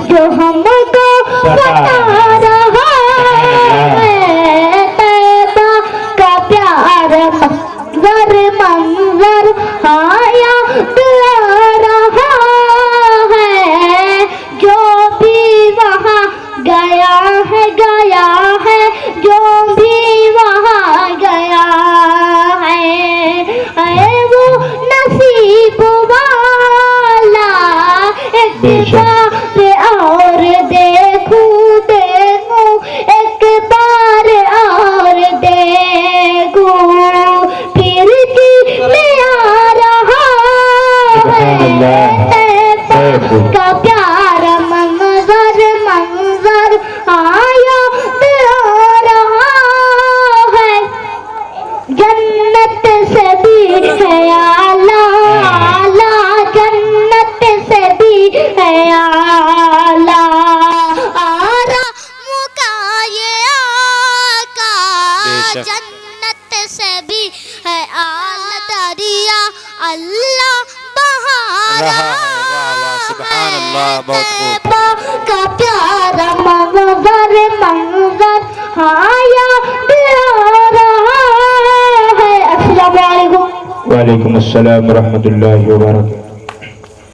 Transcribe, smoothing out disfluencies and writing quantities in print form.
جو ہم کو بتا رہا ہے طیبہ کا پیارا منظر منظر آیا دلا رہا ہے جو بھی وہاں گیا ہے جو بھی وہاں گیا ہے اے وہ نصیب والا ایک بار اور دیکھوں ایک بار اور دیکھوں پھر کی میں آ رہا ہے کا پیارا منظر منظر آیا آ رہا ہے جنت سے بھی ہے اعلیٰ اعلیٰ جنت سے بھی ہے اعلیٰ آرام کا یہ آقا جنت سے بھی ہے اعلیٰ دریا اللہ بہا رہا سبحان اللہ بہت خوب کا پیارا منظر منظر آیا دلا رہا ہے السلام علیکم وعلیکم السلام ورحمۃ اللہ وبرکاتہ